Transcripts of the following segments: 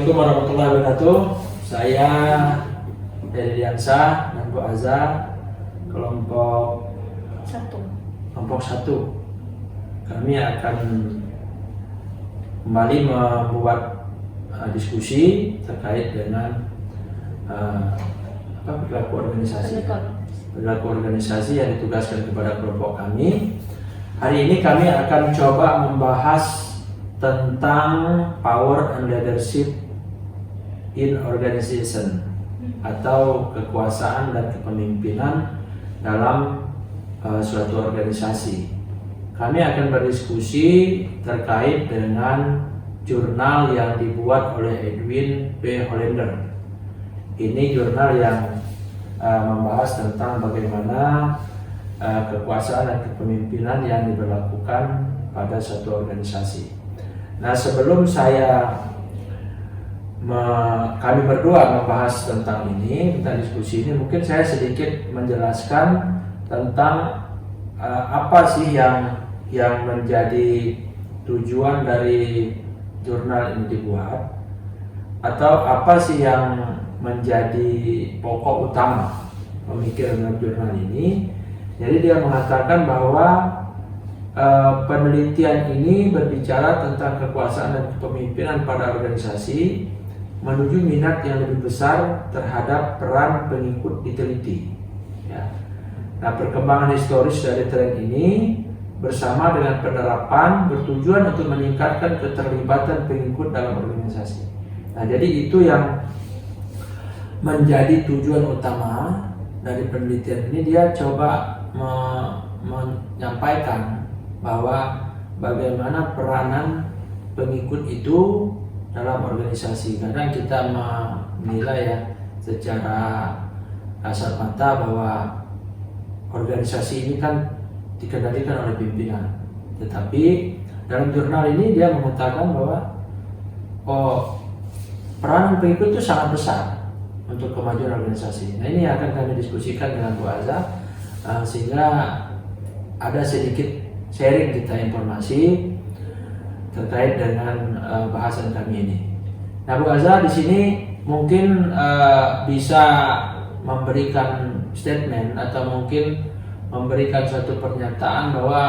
Assalamualaikum warahmatullahi wabarakatuh. Saya Heri Diansyah dan Bu Aza, kelompok 1. Kami akan kembali membuat diskusi terkait dengan perilaku organisasi yang ditugaskan kepada kelompok kami. Hari ini kami akan coba membahas tentang power and leadership in organization atau kekuasaan dan kepemimpinan dalam suatu organisasi. Kami akan berdiskusi terkait dengan jurnal yang dibuat oleh Edwin P. Hollander. Ini jurnal yang membahas tentang bagaimana kekuasaan dan kepemimpinan yang diberlakukan pada suatu organisasi. Nah, sebelum kami berdua membahas tentang diskusi ini, mungkin saya sedikit menjelaskan tentang apa sih yang menjadi tujuan dari jurnal ini dibuat, atau apa sih yang menjadi pokok utama pemikiran dalam jurnal ini. Jadi dia mengatakan bahwa penelitian ini berbicara tentang kekuasaan dan kepemimpinan pada organisasi menuju minat yang lebih besar terhadap peran pengikut diteliti. Ya. Nah, perkembangan historis dari tren ini bersama dengan penerapan bertujuan untuk meningkatkan keterlibatan pengikut dalam organisasi. Nah, jadi itu yang menjadi tujuan utama dari penelitian ini. Dia coba menyampaikan bahwa bagaimana peranan pengikut itu dalam organisasi. Kadang kita menilai ya secara kasat mata bahwa organisasi ini kan dikendalikan oleh pimpinan. Tetapi dalam jurnal ini dia mengatakan bahwa peranan pengikut itu sangat besar untuk kemajuan organisasi. Nah, ini akan kami diskusikan dengan Bu Aza sehingga ada sedikit sharing kita informasi terkait dengan bahasan kami ini. Nah, Bu Aza di sini mungkin bisa memberikan statement atau mungkin memberikan suatu pernyataan bahwa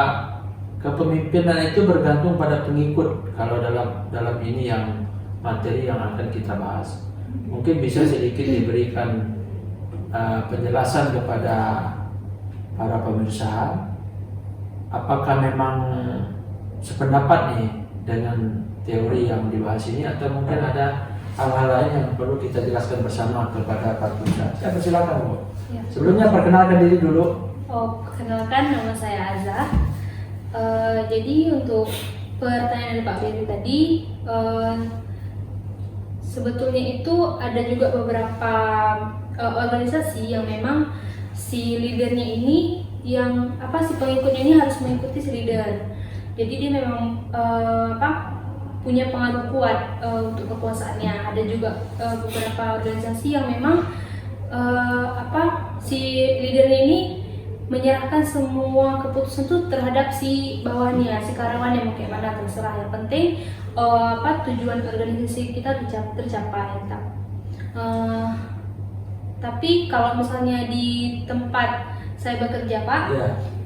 kepemimpinan itu bergantung pada pengikut. Kalau dalam ini yang materi yang akan kita bahas, mungkin bisa sedikit diberikan penjelasan kepada para pemirsa. Apakah memang sependapat nih dengan teori yang dibahas ini, atau mungkin ada hal-hal lain yang perlu kita jelaskan bersama kepada para pemirsa? Saya persilakan, Bu. Ya. Sebelumnya perkenalkan diri dulu. Perkenalkan, nama saya Aza. Jadi untuk pertanyaan dari Pak Ferry tadi, sebetulnya itu ada juga beberapa organisasi yang memang si leadernya ini si pengikutnya ini harus mengikuti si leader. Jadi dia memang punya pengaruh kuat untuk kekuasaannya. Ada juga beberapa organisasi yang memang si leadernya ini menyerahkan semua keputusan itu terhadap si bawahnya, si karyawannya mau kayak mana terserah. Yang penting tujuan organisasi kita tercapai. Tapi kalau misalnya di tempat saya bekerja, Pak,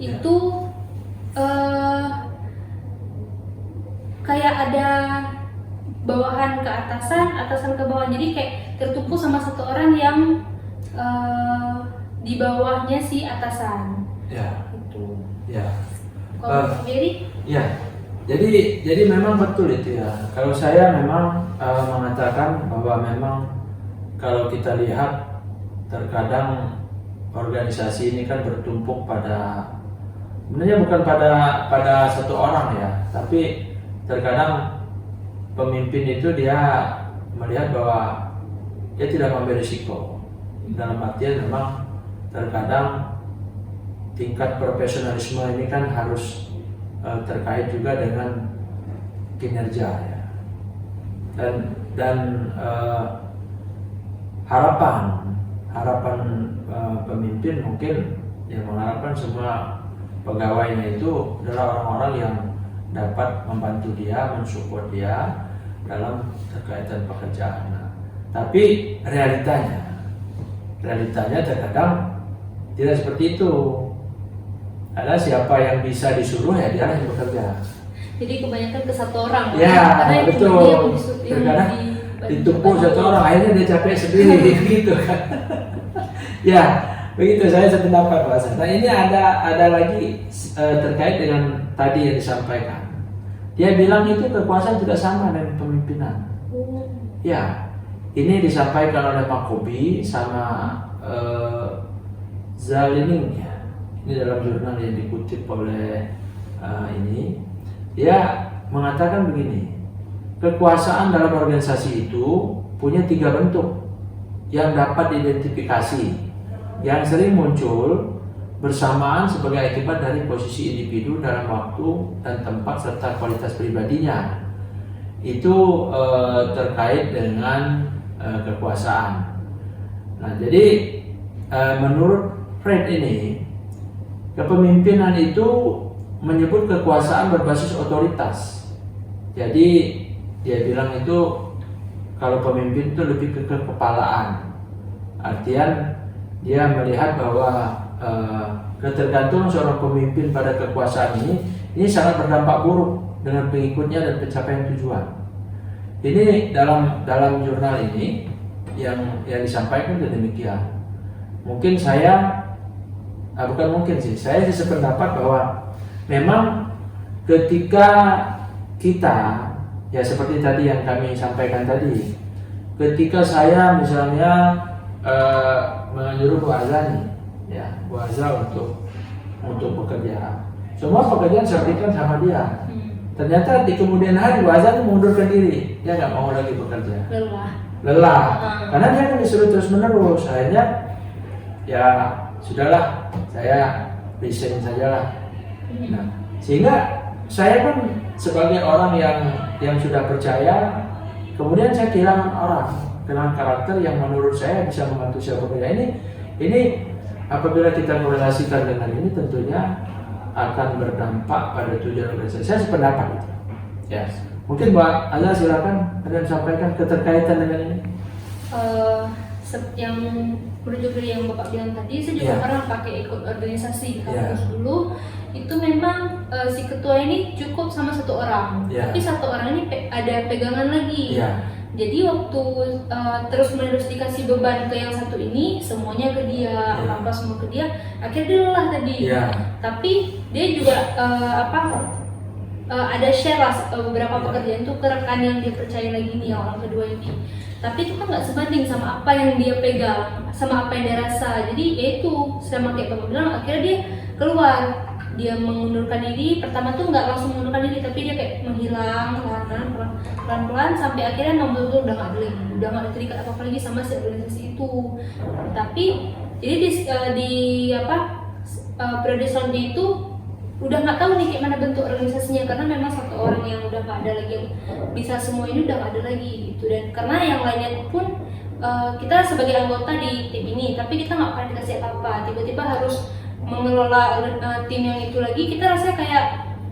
itu kayak ada bawahan ke atasan, atasan ke bawah. Jadi kayak tertumpu sama satu orang yang di bawahnya si atasan. Ya. Itu. Ya. Kalau Pak Ferry? Ya. Jadi memang betul itu ya. Kalau saya memang mengatakan bahwa memang kalau kita lihat terkadang organisasi ini kan bertumpuk sebenarnya bukan pada satu orang ya, tapi terkadang pemimpin itu dia melihat bahwa dia tidak mengambil risiko. Dalam artian memang terkadang tingkat profesionalisme ini kan harus terkait juga dengan kinerja ya. Dan harapan pemimpin mungkin yang mengharapkan semua pegawainya itu adalah orang-orang yang dapat membantu dia, mensupport dia, dalam terkaitan pekerjaan. Nah, tapi realitanya terkadang tidak seperti itu. Ada siapa yang bisa disuruh ya dia yang bekerja. Jadi kebanyakan ke satu orang. Ya, karena betul. Terkadang ditumpuk satu orang, akhirnya dia capek sendiri gitu kan. Ya, begitu saya sependapat Pak Hasan. Nah, ini ada lagi terkait dengan tadi yang disampaikan. Dia bilang itu kekuasaan tidak sama dengan pemimpinan. Ya, ini disampaikan oleh Pak Kobi sama Zalining ya. Ini dalam jurnal yang dikutip oleh ini. Dia mengatakan begini, kekuasaan dalam organisasi itu punya 3 bentuk yang dapat diidentifikasi, yang sering muncul bersamaan sebagai akibat dari posisi individu dalam waktu dan tempat serta kualitas pribadinya. Itu terkait dengan kekuasaan. Nah, jadi menurut Fred ini, kepemimpinan itu menyebut kekuasaan berbasis otoritas. Jadi dia bilang itu kalau pemimpin itu lebih ke kekepalaan. Artian dia melihat bahwa ketergantungan seorang pemimpin pada kekuasaan ini sangat berdampak buruk dengan pengikutnya dan pencapaian tujuan. Ini dalam jurnal ini yang disampaikan demikian. Mungkin saya sependapat bahwa memang ketika kita ya seperti tadi yang kami sampaikan tadi, ketika saya misalnya menyuruh Bu Azza nih, ya Bu Azza untuk bekerja, semua pekerjaan saya berikan sama dia. Ternyata di kemudian hari Bu Azza mengundurkan diri, dia nggak mau lagi bekerja. Lelah. Karena dia kan disuruh terus menerus. Akhirnya ya sudahlah, saya resign sajalah. Nah, sehingga saya kan sebagai orang yang sudah percaya, kemudian saya kehilangan karakter yang menurut saya bisa membantu saya bekerja. Ini apabila kita korelasikan dengan ini tentunya akan berdampak pada tujuan organisasi. Saya sependapat itu. Ya. Mungkin Mbak Azza silakan ada yang sampaikan keterkaitan dengan ini. Yang merujuk dari yang Bapak bilang tadi, saya juga pernah pakai ikut organisasi di kampus dulu. Itu memang si ketua ini cukup sama 1 orang, tapi 1 orang ini ada pegangan lagi. Jadi waktu terus-menerus dikasih beban ke yang satu ini, semuanya ke dia, apa semua ke dia, akhirnya dia lelah tadi. Tapi dia juga ada share lah beberapa pekerjaan itu ke rekan yang dia percaya lagi nih, yang orang kedua ini. Tapi itu kan nggak sebanding sama apa yang dia pegang, sama apa yang dia rasa. Jadi ya itu, sama kayak Bapak bilang, akhirnya dia keluar. Dia mengundurkan diri, pertama tuh nggak langsung mengundurkan diri, tapi dia kayak menghilang pelan-pelan sampai akhirnya betul-betul udah nggak terikat apa-apa lagi sama si organisasi itu. Tapi jadi di periode selanjutnya itu udah nggak tahu nih kayak mana bentuk organisasinya, karena memang 1 orang yang udah nggak ada lagi yang bisa semua ini, udah nggak ada lagi gitu. Dan karena yang lainnya pun kita sebagai anggota di tim ini, tapi kita nggak pernah dikasih apa-apa, tiba-tiba harus mengelola tim yang itu lagi. Kita rasanya kayak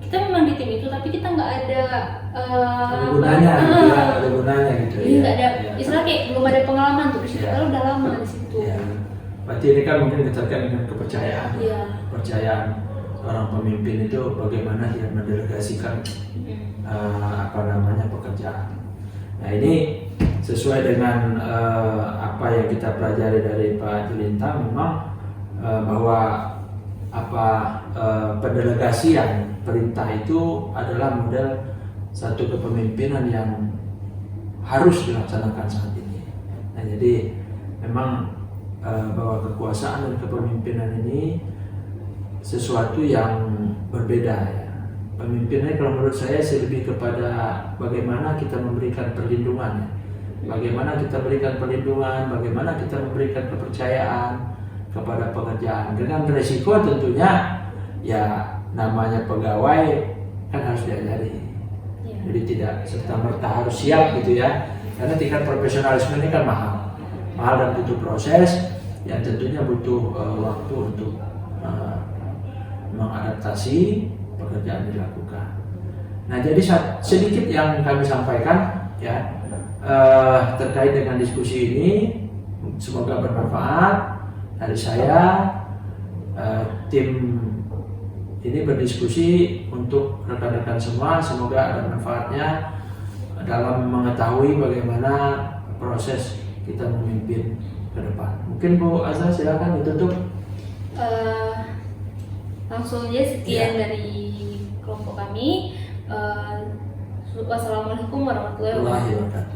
kita memang di tim itu, tapi kita nggak ada gunanya gitu. Nggak ada, istilah kayak belum ada pengalaman tuh. Kita udah lama di situ. Berarti ini kan mungkin terkait dengan kepercayaan. Kepercayaan orang pemimpin itu bagaimana dia mendelegasikan pekerjaan. Nah, ini sesuai dengan apa yang kita pelajari dari Pak Julinta, memang bahwa pendelegasian perintah itu adalah model satu kepemimpinan yang harus dilaksanakan saat ini. Nah, jadi memang bahwa kekuasaan dan kepemimpinan ini sesuatu yang berbeda ya. Pemimpinnya kalau menurut saya sih lebih kepada bagaimana kita memberikan perlindungan ya. Bagaimana kita berikan perlindungan, bagaimana kita memberikan kepercayaan kepada pekerjaan, dengan resiko tentunya ya namanya pegawai kan harus diajari. Jadi tidak serta-merta harus siap gitu ya, karena tingkat profesionalisme ini kan mahal dan butuh proses yang tentunya butuh waktu untuk mengadaptasi pekerjaan dilakukan. Nah, jadi sedikit yang kami sampaikan ya terkait dengan diskusi ini. Semoga bermanfaat dari saya. Tim ini berdiskusi untuk rekan-rekan semua, semoga ada manfaatnya dalam mengetahui bagaimana proses kita memimpin ke depan. Mungkin Bu Azra silakan ditutup. Langsung aja sekian Ya. dari kelompok kami. Wassalamualaikum warahmatullahi wabarakatuh. Waalaikumsalam.